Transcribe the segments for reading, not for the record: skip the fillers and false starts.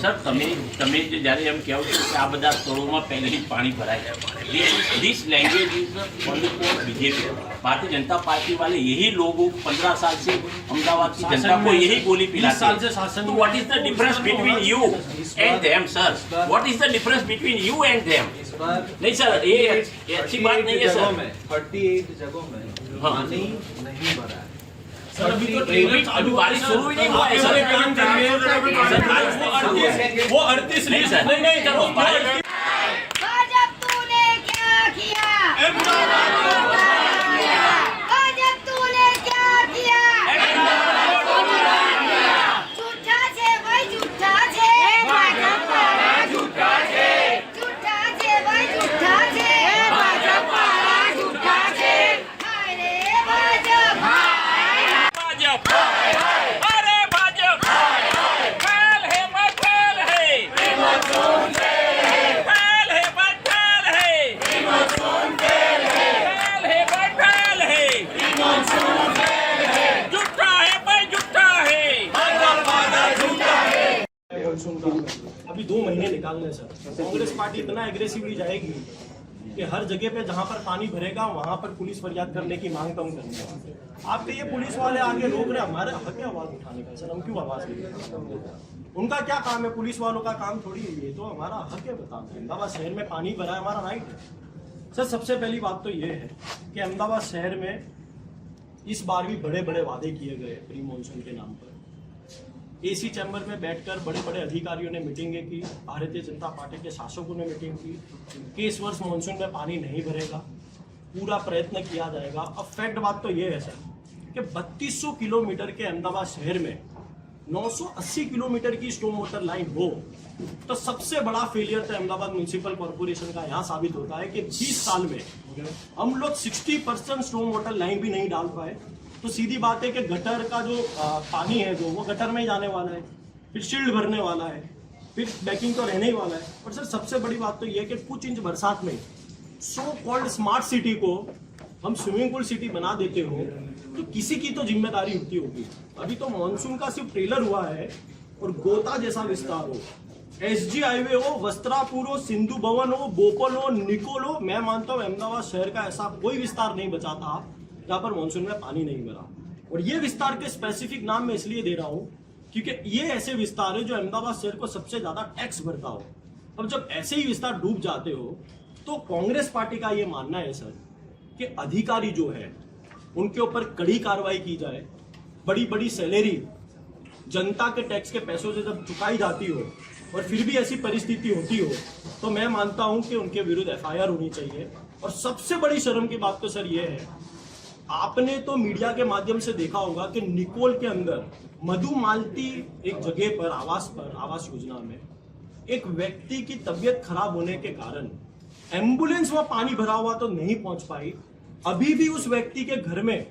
Sir તમે જ્યારે એમ કહો છો કે આ બધા સ્થળોમાં પહેલેથી જ પાણી ભરાઈ જાય, this language is only for BJP. Bharatiya Janata party वाले यही लोगों 15 साल से अहमदाबाद की जनता को यही गोली पिलाते हैं। तो what is the difference between you and them sir? What is the difference between you and them? नहीं सर, ये अच्छी बात नहीं है सर। 38 जगहों में पानी नहीं भरा है। अभी बारिश शुरू ही नहीं हुआ है सर। वो 38 नहीं सर, नहीं चलो भाजप तूने क्या किया? भाजप तूने क्या किया? झूठा छे भाई, झूठा छे भाजप वाला, झूठा छे भाई, झूठा छे भाजप वाला, झूठा छे। हाय रे भाजप, भाजप, अरे भाजप, काल है मत काल है, काल है मत काल है, काल है मत काल है, झूठा है भाई, झूठा है। अभी 2 महीने निकालने सर, कांग्रेस पार्टी इतना एग्रेसिवली जाएगी कि हर जगह पे जहां पर पानी भरेगा वहां पर पुलिस फरियाद करने की मांग कम करेंगे। आपके ये पुलिस वाले आगे रोक रहे, हमारे हक है आवाज उठाने का सर, हम क्यों आवाज नहीं? उनका क्या काम है? पुलिस वालों का काम थोड़ी है ये, तो हमारा हक है बताना। अहमदाबाद शहर में पानी भरा है, हमारा राइट है सर। सबसे पहली बात तो ये है कि अहमदाबाद शहर में इस बार भी बड़े बड़े वादे किए गए प्री मानसून के नाम पर। एसी चैम्बर में बैठकर बड़े बड़े अधिकारियों ने मीटिंगें की, भारतीय जनता पार्टी के शासकों ने मीटिंग की कि इस वर्ष मानसून में पानी नहीं भरेगा, पूरा प्रयत्न किया जाएगा। अब फैक्ट बात तो ये है सर कि 3200 किलोमीटर के अहमदाबाद शहर में 980 किलोमीटर की स्टॉर्म वाटर लाइन हो तो सबसे बड़ा फेलियर तो अहमदाबाद म्यूनिसिपल कॉर्पोरेशन का यहाँ साबित होता है कि 20 साल में हम लोग 60% स्टॉर्म वाटर लाइन भी नहीं डाल पाए। तो सीधी बात है कि गटर का जो पानी है जो वो गटर में ही जाने वाला है, फिर शील्ड भरने वाला है, फिर बैकिंग तो रहने ही वाला है। और सर सबसे बड़ी बात तो ये है कि कुछ इंच बरसात में सो कॉल्ड स्मार्ट सिटी को हम स्विमिंग पूल सिटी बना देते हो तो किसी की तो जिम्मेदारी होती होगी। अभी तो मानसून का सिर्फ ट्रेलर हुआ है और गोता जैसा विस्तार हो, एसजी हाईवे हो, वस्त्रापुर हो, सिंधु भवन हो, बोपल हो, निकोल हो, मैं मानता हूँ अहमदाबाद शहर का ऐसा कोई विस्तार नहीं बचा था जहाँ पर मानसून में पानी नहीं भरा। और ये विस्तार के स्पेसिफिक नाम मैं इसलिए दे रहा हूँ क्योंकि ये ऐसे विस्तार है जो अहमदाबाद शहर को सबसे ज्यादा टैक्स भरता हो। अब जब ऐसे ही विस्तार डूब जाते हो तो कांग्रेस पार्टी का ये मानना है सर कि अधिकारी जो है उनके ऊपर कड़ी कार्रवाई की जाए। बड़ी बड़ी सैलरी जनता के टैक्स के पैसों से जब चुकाई जाती हो और फिर भी ऐसी परिस्थिति होती हो तो मैं मानता हूं कि उनके विरुद्ध एफआईआर होनी चाहिए। और सबसे बड़ी शर्म की बात तो सर ये है, आपने तो मीडिया के माध्यम से देखा होगा कि निकोल के अंदर मधु मालती एक जगह पर आवास योजना में एक व्यक्ति की तबीयत खराब होने के कारण एम्बुलेंस वहां पानी भरा हुआ तो नहीं पहुंच पाई, अभी भी उस व्यक्ति के घर में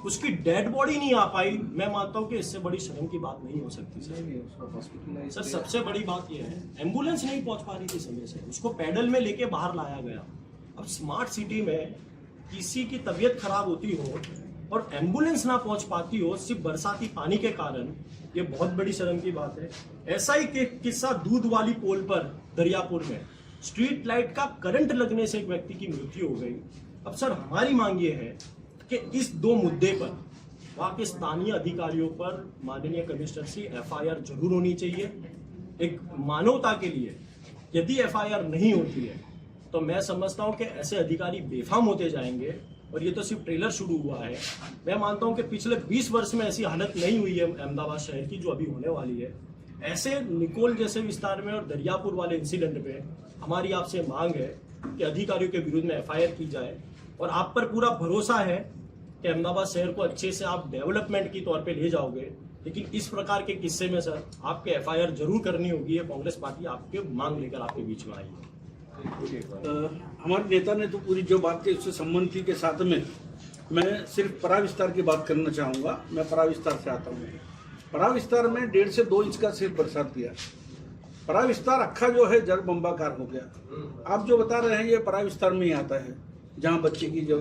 उसकी डेड बॉडी नहीं आ पाई। मैं मानता हूं कि इससे बड़ी शर्म की बात नहीं हो सकती सर। सबसे बड़ी बात यह है एम्बुलेंस नहीं पहुंच पा रही थी समय से, उसको पैडल में लेके बाहर लाया गया। अब स्मार्ट सिटी में किसी की तबीयत खराब होती हो और एम्बुलेंस ना पहुंच पाती हो सिर्फ बरसाती पानी के कारण, ये बहुत बड़ी शर्म की बात है। ऐसा ही किस्सा दूध वाली पोल पर दरियापुर में स्ट्रीट लाइट का करंट लगने से एक व्यक्ति की मृत्यु हो गई। अब सर हमारी मांग ये है कि इस 2 मुद्दे पर वहां के स्थानीय अधिकारियों पर माननीय कमिश्नर से एफआईआर जरूर होनी चाहिए। एक मानवता के लिए यदि एफआईआर नहीं होती है तो मैं समझता हूं कि ऐसे अधिकारी बेफाम होते जाएंगे। और ये तो सिर्फ ट्रेलर शुरू हुआ है, मैं मानता हूं कि पिछले 20 वर्ष में ऐसी हालत नहीं हुई है अहमदाबाद शहर की जो अभी होने वाली है। ऐसे निकोल जैसे विस्तार में और दरियापुर वाले इंसिडेंट पे हमारी आपसे मांग है कि अधिकारियों के विरुद्ध में एफआईआर की जाए। और आप पर पूरा भरोसा है कि अहमदाबाद शहर को अच्छे से आप डेवलपमेंट की तौर पे ले जाओगे, लेकिन इस प्रकार के किस्से में सर आपके एफआईआर जरूर करनी होगी। ये कांग्रेस पार्टी आपके मांग लेकर आपके बीच में आई है। हमारे नेता ने तो पूरी जो बात की उससे संबंध के साथ में मैं सिर्फ परा विस्तार की बात करना चाहूँगा। मैं परा विस्तार से आता हूँ। परा विस्तार में 1.5 से 2 इंच का सिर्फ बरसात दिया। परा विस्तार अक्खा जो है जड़ बम्बाकार हो गया। आप जो बता रहे हैं ये परा विस्तार में ही आता है जहाँ बच्चे की जो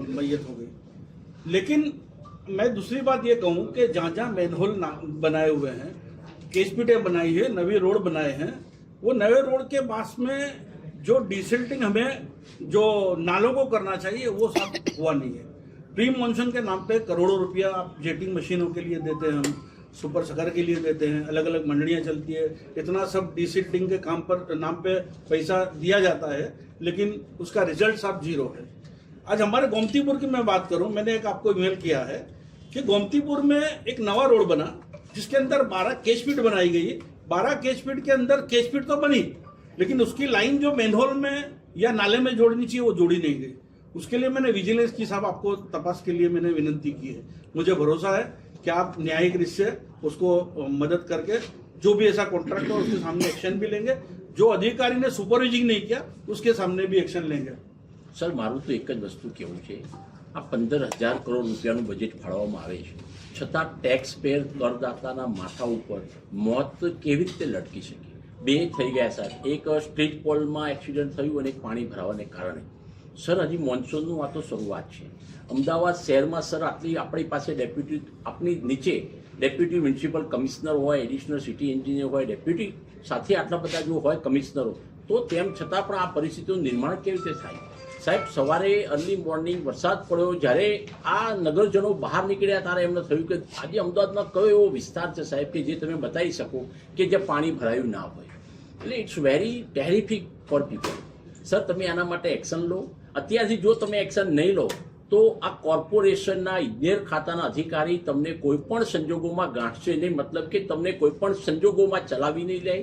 मैयत हो गई। लेकिन मैं दूसरी बात ये कहूँ कि जहाँ जहाँ मैनहोल बनाए हुए हैं केसपीटें बनाई है, नवी रोड बनाए हैं, वो नए रोड के पास में जो डिसिल्टिंग हमें जो नालों को करना चाहिए वो सब हुआ नहीं है। प्री मॉनसून के नाम पे करोड़ों रुपया आप जेटिंग मशीनों के लिए देते हैं, हम सुपर शकर के लिए देते हैं, अलग अलग मंडलियां चलती है, इतना सब डिसिल्टिंग के काम पर नाम पे पैसा दिया जाता है, लेकिन उसका रिजल्ट सब जीरो है। आज हमारे गोमतीपुर की मैं बात करूं, मैंने एक आपको ईमेल किया है कि गोमतीपुर में एक नवा रोड बना जिसके अंदर 12 केचपीट बनाई गई। 12 केचपीट के अंदर केचपीट तो बनी, लेकिन उसकी लाइन जो मेनहोल में या नाले में जोड़नी चाहिए वो जोड़ी नहीं गई। उसके लिए मैंने विजिलेंस की साहब आपको तपास के लिए मैंने विनती की है। मुझे भरोसा है कि आप न्यायिक रूप से उसको मदद करके जो भी ऐसा कॉन्ट्रैक्ट हो उसके सामने एक्शन भी लेंगे, जो अधिकारी ने सुपरवाइजिंग नहीं किया उसके सामने भी एक्शन लेंगे। સર મારું તો એક જ વસ્તુ કહેવું છે, આ 15,000 કરોડ રૂપિયાનું બજેટ ફાળવવામાં આવે છે, છતાં ટેક્સ પેયર કરદાતાના માથા ઉપર મોત કેવી રીતે લટકી શકે? બે થઈ ગયા સર, એક સ્ટ્રીટ પોલમાં એક્સિડન્ટ થયું અને એક પાણી ભરાવાને કારણે. સર હજી મોન્સૂનનું આ તો શરૂઆત છે. અમદાવાદ શહેરમાં સર આટલી આપણી પાસે ડેપ્યુટી, આપણી નીચે ડેપ્યુટી મ્યુનિસિપલ કમિશનર હોય, એડિશનલ સિટી એન્જિનિયર હોય, ડેપ્યુટી સાથે આટલા બધા જો હોય કમિશનરો, તો તેમ છતાં પણ આ પરિસ્થિતિનું નિર્માણ કેવી રીતે થાય? સાહેબ સવારે અર્લી મોર્નિંગ વરસાદ પડ્યો, જ્યારે આ નગરજનો બહાર નીકળ્યા ત્યારે એમને થયું કે આજે અમદાવાદમાં કયો એવો વિસ્તાર છે સાહેબ કે જે તમે બતાવી શકો કે જે પાણી ભરાયું ના હોય. એટલે it's very terrific for people. Sir તમે આના માટે એક્શન લો. અત્યારથી જો તમે એક્શન નહીં લો તો આ કોર્પોરેશનના ઇજનેર ખાતાના અધિકારી તમને કોઈપણ સંજોગોમાં ગાંઠશે નહીં, મતલબ કે તમને કોઈપણ સંજોગોમાં ચલાવી નહીં લે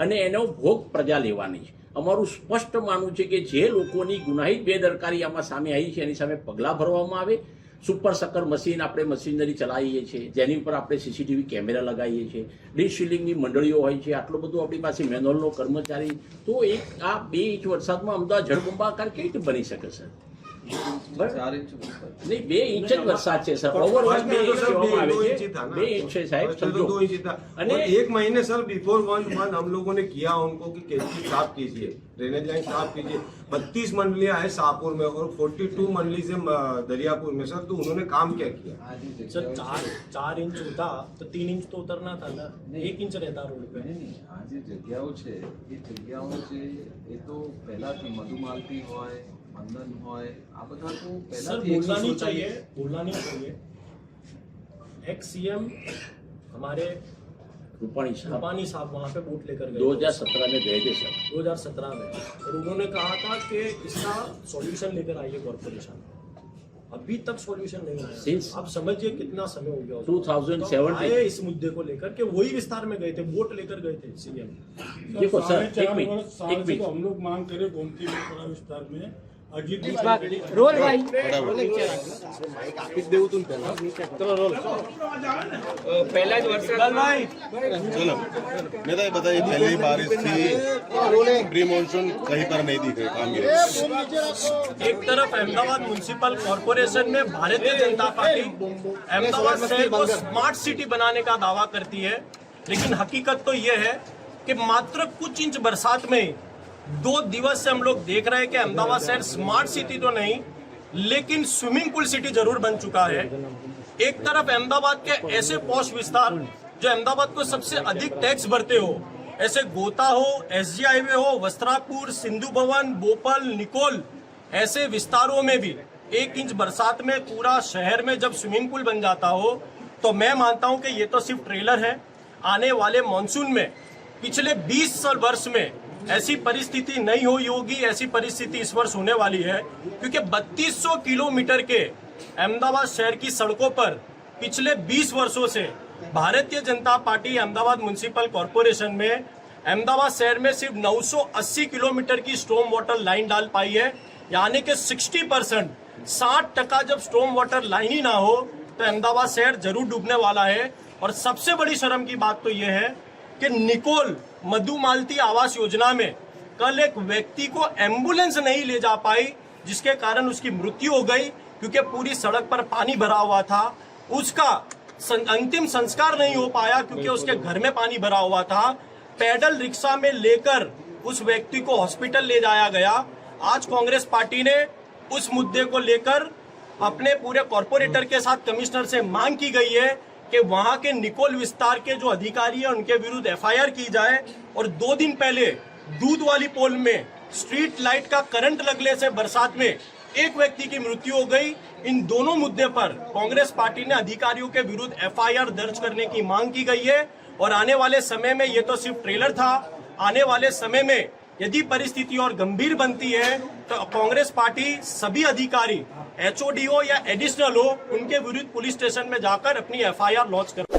અને એનો ભોગ પ્રજા લેવાની છે. અમારું સ્પષ્ટ માનવું છે કે જે લોકોની ગુનાહિત બેદરકારી આમાં સામે આવી છે એની સામે પગલાં ભરવામાં આવે. સુપર સકર મશીન આપણે મશીનરી ચલાવીએ છીએ, જેની ઉપર આપણે સીસીટીવી કેમેરા લગાવીએ છીએ, ડીસીલિંગની મંડળીઓ હોય છે, આટલું બધું આપણી પાસે મેન્યુઅલનો કર્મચારી, તો એક આ 2 ઇંચ વરસાદમાં અમદાવાદ જળબંબાકાર કેવી રીતે બની શકે સર? 4 इंच ऊपर नहीं 2 इंच જ વરસાદ છે સર, ઓવરઓલ 2 इंच કહેવામાં આવે છે, 2 इंच છે સાહેબ, સમજો. 2 इंच था और एक महीने सर बिफोर 1 मंथ हम लोगों ने किया उनको कि कैसे साफ कीजिए, ड्रेनेज लाइन साफ कीजिए। 32 मंडलियां है शाहपुर में और 42 मंडली से दरियापुर में सर, तो उन्होंने काम क्या किया? सर 4 इंच होता तो 3 इंच तो उतरना था ना, 1 इंच रहता रोड पे। नहीं आ जे जग्याओ छे એ જગ્યાઓ છે એ તો પહેલાથી મધુમાલતી હોય, મંદન હોય, આ બધા તો सर પહેલાથી बोलना नहीं चाहिए, बोलना नहीं चाहिए। एक्स सीएम हमारे રૂપાણી સાહેબ रूपानी साहब वहाँ पे वोट लेकर गए 2017 में गए थे सर. 2017 में, और उन्होंने कहा था कि इसका सॉल्यूशन लेकर आइए कॉर्पोरेशन। अभी तक सॉल्यूशन नहीं आया। Since आप समझिए कितना समय हो गया उसको। 2017 आए इस मुद्दे को लेकर के वही विस्तार में गए थे, वोट लेकर गए थे सीएम। देखो सर, एक साल मिनट से तो हम लोग मांग करें गोमती पुरा विस्तार में अजीत रोल भाई पहला जो चलो मैं तो ये बताइए, पहली बारिश थी, प्री मानसून कहीं पर नहीं दिख रहे काम ये। एक तरफ अहमदाबाद म्युनिसिपल कॉर्पोरेशन में भारतीय जनता पार्टी अहमदाबाद शहर को स्मार्ट सिटी बनाने का दावा करती है, लेकिन हकीकत तो ये है कि मात्र कुछ इंच बरसात में 2 दिवस से हम लोग देख रहे हैं कि अहमदाबाद शहर स्मार्ट सिटी तो नहीं लेकिन स्विमिंग पूल सिटी जरूर बन चुका है। एक तरफ अहमदाबाद के ऐसे पॉश विस्तार जो अहमदाबाद को सबसे अधिक टैक्स भरते हो, ऐसे गोता हो, एसजी हाईवे हो, वस्त्रापुर, सिंधु भवन, बोपल, निकोल, ऐसे विस्तारों में भी 1 इंच बरसात में पूरा शहर में जब स्विमिंग पूल बन जाता हो, तो मैं मानता हूं कि ये तो सिर्फ ट्रेलर है। आने वाले मॉनसून में पिछले 20 वर्ष में ऐसी परिस्थिति नहीं हुई होगी, ऐसी परिस्थिति इस वर्ष होने वाली है, क्योंकि 3200 किलोमीटर के अहमदाबाद शहर की सड़कों पर पिछले 20 वर्षों से Bharatiya Janata party Ahmedabad municipal corporation में अहमदाबाद शहर में सिर्फ 980 किलोमीटर की स्टॉर्म वाटर लाइन डाल पाई है, यानी कि 60%, 60% जब स्टॉर्म वाटर लाइन ही ना हो तो अहमदाबाद शहर जरूर डूबने वाला है। और सबसे बड़ी शर्म की बात तो यह है कि निकोल मधुमालती आवास योजना में कल एक व्यक्ति को एम्बुलेंस नहीं ले जा पाई, जिसके कारण उसकी मृत्यु हो गई, क्योंकि पूरी सड़क पर पानी भरा हुआ था। उसका अंतिम संस्कार नहीं हो पाया क्योंकि उसके घर में पानी भरा हुआ था। पैदल रिक्शा में लेकर उस व्यक्ति को हॉस्पिटल ले जाया गया। आज कांग्रेस पार्टी ने उस मुद्दे को लेकर अपने पूरे कॉर्पोरेटर के साथ कमिश्नर से मांग की गई है कि कि वहां के निकोल विस्तार के जो अधिकारी हैं उनके विरुद्ध एफआईआर की जाए, और 2 दिन पहले दूध वाली पोल में स्ट्रीट लाइट का करंट लगने से बरसात में एक व्यक्ति की मृत्यु हो गई। इन दोनों मुद्दे पर कांग्रेस पार्टी ने अधिकारियों के विरुद्ध एफआईआर दर्ज करने की मांग की गई है। और आने वाले समय में, ये तो सिर्फ ट्रेलर था, आने वाले समय में यदि परिस्थिति और गंभीर बनती है तो कांग्रेस पार्टी सभी अधिकारी HOD हो या एडिशनल हो, उनके विरुद्ध पुलिस स्टेशन में जाकर अपनी एफआईआर लॉन्च कर